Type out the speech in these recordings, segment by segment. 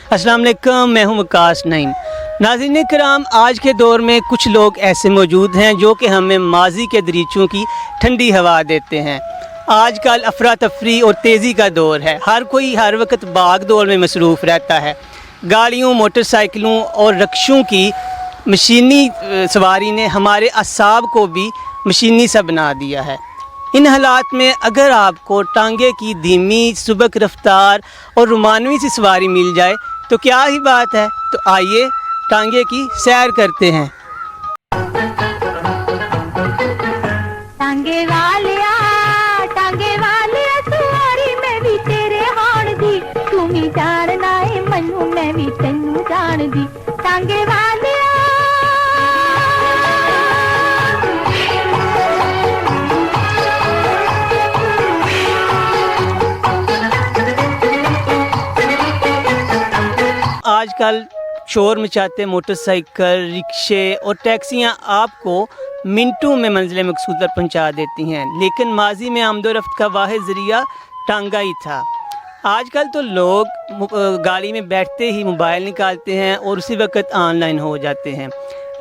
अस्सलाम वालेकुम, मैं हूं वकास नईम। नाज़रीन किराम, आज के दौर में कुछ लोग ऐसे मौजूद हैं जो कि हमें माजी के दरीचों की ठंडी हवा देते हैं। आजकल अफरा तफरी और तेज़ी का दौर है, हर कोई हर वक्त भाग दौड़ में मसरूफ़ रहता है। गाड़ियों, मोटरसाइकिलों और रक्शों की मशीनी सवारी ने हमारे असाब को भी मशीनी सा बना दिया है। इन हालात में अगर आपको टांगे की धीमी सुबक रफ्तार और रोमानवी सी सवारी मिल जाए तो क्या ही बात है। तो आइए टांगे की सैर करते हैं। टांगे वालिया सवारी मैं भी तेरे हाण दी, तू भी जानना है मनु मैं भी तेनू जान दी। टांगे वालिया आजकल शोर मचाते मोटरसाइकिल, रिक्शे और टैक्सियां आपको मिनटों में मंजिल मकसूद पर पहुंचा देती हैं, लेकिन माजी में आमदोरफ्त का वाहिद ज़रिया टांगा ही था। आजकल तो लोग गाड़ी में बैठते ही मोबाइल निकालते हैं और उसी वक्त ऑनलाइन हो जाते हैं,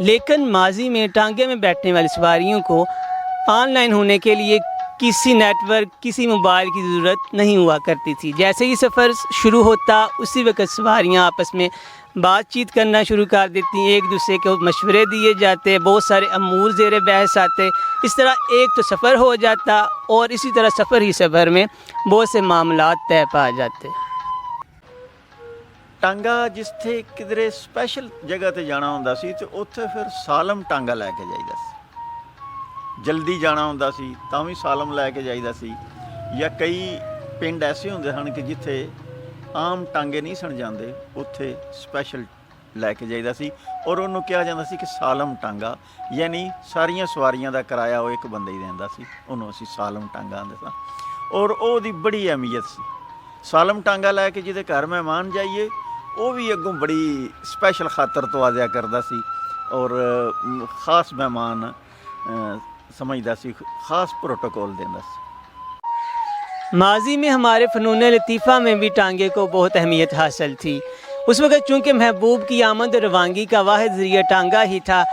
लेकिन माजी में टांगे में बैठने वाली सवारियों को ऑनलाइन होने के लिए किसी नेटवर्क, किसी मोबाइल की ज़रूरत नहीं हुआ करती थी। जैसे ही सफ़र शुरू होता उसी वक्त सवारियाँ आपस में बातचीत करना शुरू कर देती, एक दूसरे को मशवरे दिए जाते, बहुत सारे अमूर ज़ेर बहस आते। इस तरह एक तो सफ़र हो जाता और इसी तरह सफ़र ही सफ़र में बहुत से मामलात तय पा जाते। टांगा जिथे किधरे स्पैशल जगह ते जाना हुंदा सी ते उत्थे फिर सालम टांगा लैके जाईदा सी। जल्दी जाना हुंदा सी तां भी सालम लैके जाईदा सी, या कई पिंड ऐसे हुंदे हन कि जिथे आम टांगे नहीं सन जांदे, उत्थे स्पैशल लैके जाईदा सी और उन्होंने कहा जाता सी कि सालम टांगा, यानी सारियां सवारियां दा किराया वो एक बंदे ही देंदा सी, उन्होंने असीं सालम टांगा आंदे सा। और ओहदी बड़ी अहमियत सी। सालम टांगा लैके जिहदे घर मेहमान जाइए वो भी अगों बड़ी स्पैशल खातर तो आदिया करदा सी और ख़ास मेहमान समझदा सी, ख़ास प्रोटोकॉल देंदा सी। माजी में हमारे फ़नून लतीफ़ा में भी टांगे को बहुत अहमियत हासिल थी। उस वक़्त चूँकि महबूब की आमद रवानगी का वाहिद ज़रिया टांगा ही था,